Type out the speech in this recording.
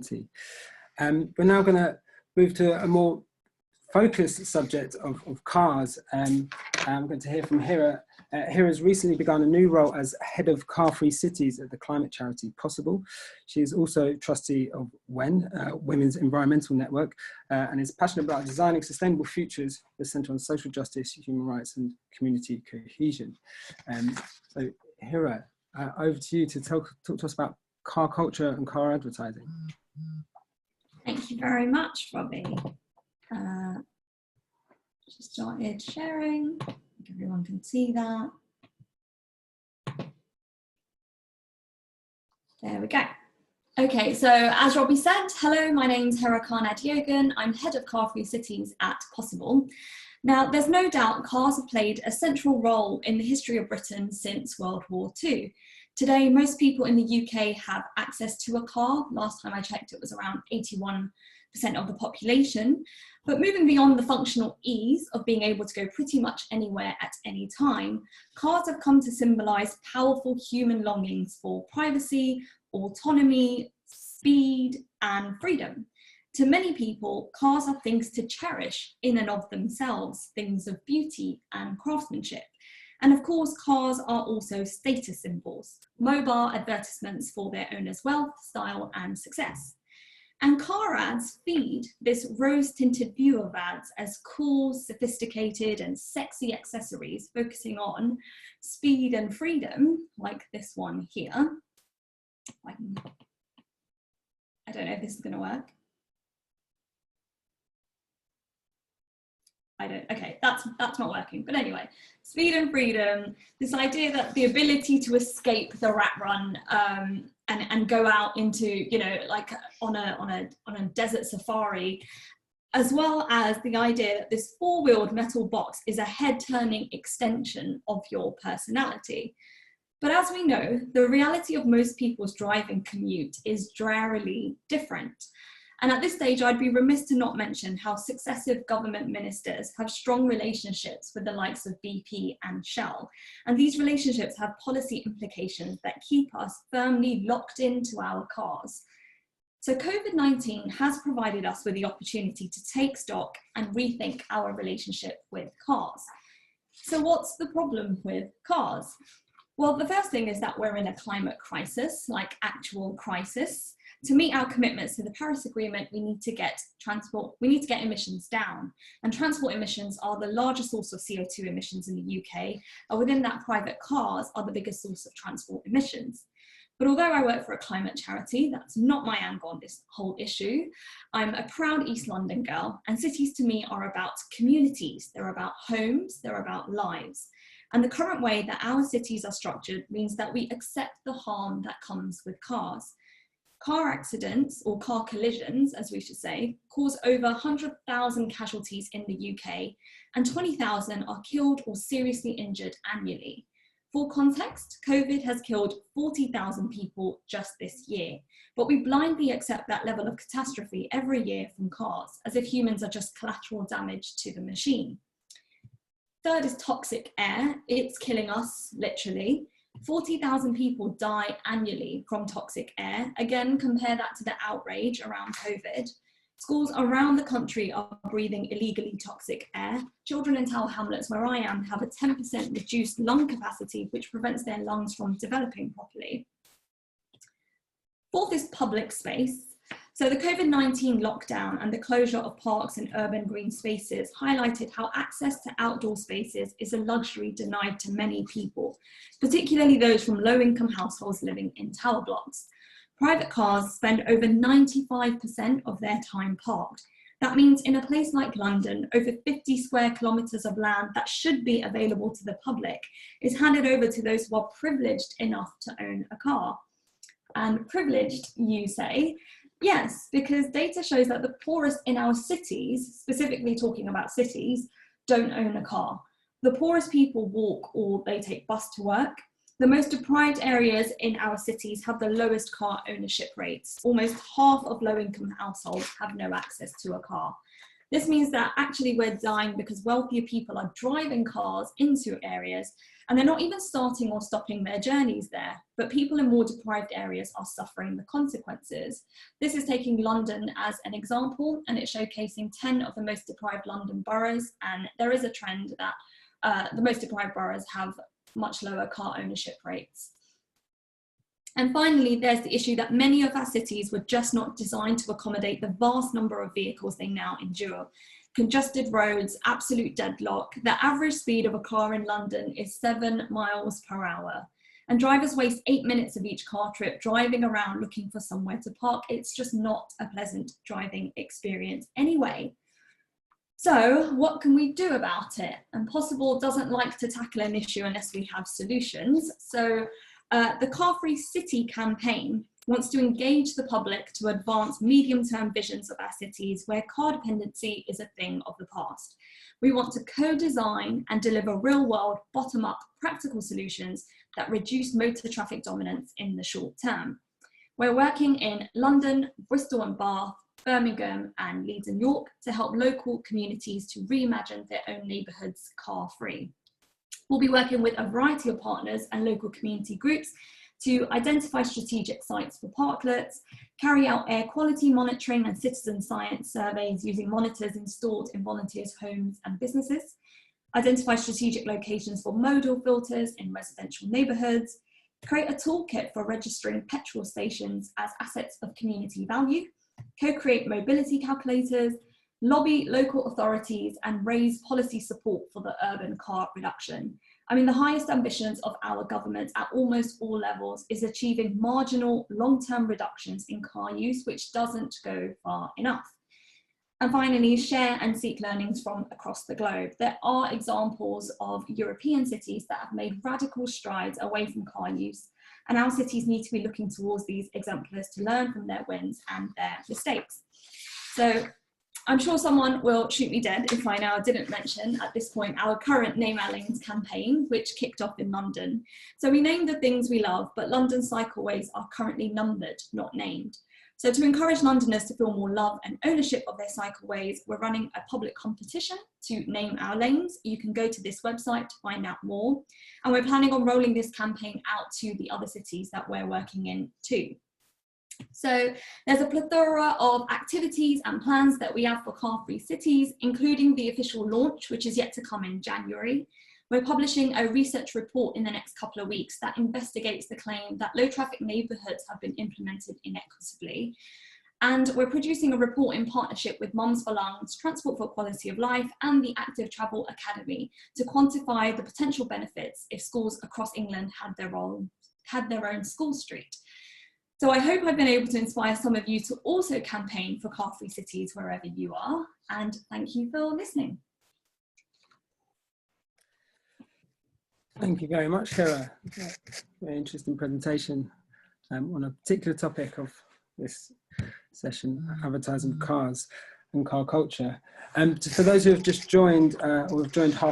2020. We're now going to move to a more focused subject of cars. I'm going to hear from Hirra. Hirra has recently begun a new role as head of Carfree Cities at the climate charity Possible. She is also trustee of WEN, Women's Environmental Network, and is passionate about designing sustainable futures that centre on social justice, human rights and community cohesion. So Hirra, over to you to talk to us about car culture and car advertising. Thank you very much, Robbie. Just started sharing. I think everyone can see that. There we go. Okay, so as Robbie said, hello, my name's Hirra Khan Adeogun. I'm head of Carfree Cities at Possible. Now, there's no doubt cars have played a central role in the history of Britain since World War II. Today, most people in the UK have access to a car. Last time I checked, it was around 81% of the population. But moving beyond the functional ease of being able to go pretty much anywhere at any time, cars have come to symbolise powerful human longings for privacy, autonomy, speed, and freedom. To many people, cars are things to cherish in and of themselves, things of beauty and craftsmanship. And of course, cars are also status symbols, mobile advertisements for their owners' wealth, style, and success. And car ads feed this rose-tinted view of ads as cool, sophisticated, and sexy accessories focusing on speed and freedom, like this one here. I don't know if this is going to work. Okay, that's not working. But anyway, speed and freedom, this idea that the ability to escape the rat run and go out into, you know, like on a desert safari, as well as the idea that this four-wheeled metal box is a head-turning extension of your personality. But as we know, the reality of most people's driving commute is drearily different. And at this stage, I'd be remiss to not mention how successive government ministers have strong relationships with the likes of BP and Shell. And these relationships have policy implications that keep us firmly locked into our cars. So COVID-19 has provided us with the opportunity to take stock and rethink our relationship with cars. So what's the problem with cars? Well, the first thing is that we're in a climate crisis, like actual crisis. To meet our commitments to the Paris Agreement, we need to get emissions down. And transport emissions are the largest source of CO2 emissions in the UK. And within that, private cars are the biggest source of transport emissions. But although I work for a climate charity, that's not my angle on this whole issue. I'm a proud East London girl, and cities to me are about communities. They're about homes, they're about lives. And the current way that our cities are structured means that we accept the harm that comes with cars. Car accidents, or car collisions, as we should say, cause over 100,000 casualties in the UK, and 20,000 are killed or seriously injured annually. For context, COVID has killed 40,000 people just this year, but we blindly accept that level of catastrophe every year from cars, as if humans are just collateral damage to the machine. Third is toxic air. It's killing us, literally. 40,000 people die annually from toxic air. Again, compare that to the outrage around COVID. Schools around the country are breathing illegally toxic air. Children in Tower Hamlets, where I am, have a 10% reduced lung capacity, which prevents their lungs from developing properly. Fourth is public space. So the COVID-19 lockdown and the closure of parks and urban green spaces highlighted how access to outdoor spaces is a luxury denied to many people, particularly those from low-income households living in tower blocks. Private cars spend over 95% of their time parked. That means in a place like London, over 50 square kilometres of land that should be available to the public is handed over to those who are privileged enough to own a car. And privileged, you say? Yes, because data shows that the poorest in our cities, specifically talking about cities, don't own a car. The poorest people walk or they take bus to work. The most deprived areas in our cities have the lowest car ownership rates. Almost half of low-income households have no access to a car. This means that actually we're dying because wealthier people are driving cars into areas and they're not even starting or stopping their journeys there, but people in more deprived areas are suffering the consequences. This is taking London as an example, and it's showcasing 10 of the most deprived London boroughs, and there is a trend that the most deprived boroughs have much lower car ownership rates. And finally, there's the issue that many of our cities were just not designed to accommodate the vast number of vehicles they now endure. Congested roads, absolute deadlock. The average speed of a car in London is 7 miles per hour. And drivers waste 8 minutes of each car trip driving around looking for somewhere to park. It's just not a pleasant driving experience anyway. So what can we do about it? And Possible doesn't like to tackle an issue unless we have solutions. So the Carfree City campaign wants to engage the public to advance medium-term visions of our cities where car dependency is a thing of the past. We want to co-design and deliver real-world, bottom-up, practical solutions that reduce motor traffic dominance in the short term. We're working in London, Bristol and Bath, Birmingham and Leeds and York to help local communities to reimagine their own neighbourhoods car-free. We'll be working with a variety of partners and local community groups to identify strategic sites for parklets, carry out air quality monitoring and citizen science surveys using monitors installed in volunteers' homes and businesses, identify strategic locations for modal filters in residential neighbourhoods, create a toolkit for registering petrol stations as assets of community value, co-create mobility calculators, lobby local authorities and raise policy support for the urban car reduction. I mean, the highest ambitions of our government at almost all levels is achieving marginal long-term reductions in car use, which doesn't go far enough. And finally, share and seek learnings from across the globe. There are examples of European cities that have made radical strides away from car use, and our cities need to be looking towards these exemplars to learn from their wins and their mistakes. So I'm sure someone will shoot me dead if I now didn't mention at this point our current Name Our Lanes campaign, which kicked off in London. So we named the things we love, but London cycleways are currently numbered, not named. So to encourage Londoners to feel more love and ownership of their cycleways, we're running a public competition to name our lanes. You can go to this website to find out more. And we're planning on rolling this campaign out to the other cities that we're working in too. So there's a plethora of activities and plans that we have for Carfree Cities, including the official launch, which is yet to come in January. We're publishing a research report in the next couple of weeks that investigates the claim that low traffic neighbourhoods have been implemented inequitably. And we're producing a report in partnership with Mums for Lungs, Transport for Quality of Life and the Active Travel Academy to quantify the potential benefits if schools across England had their own school street. So I hope I've been able to inspire some of you to also campaign for Carfree Cities wherever you are, and thank you for listening. Thank you very much, Hirra. Very interesting presentation on a particular topic of this session, advertising cars and car culture. For those who have just joined or have joined half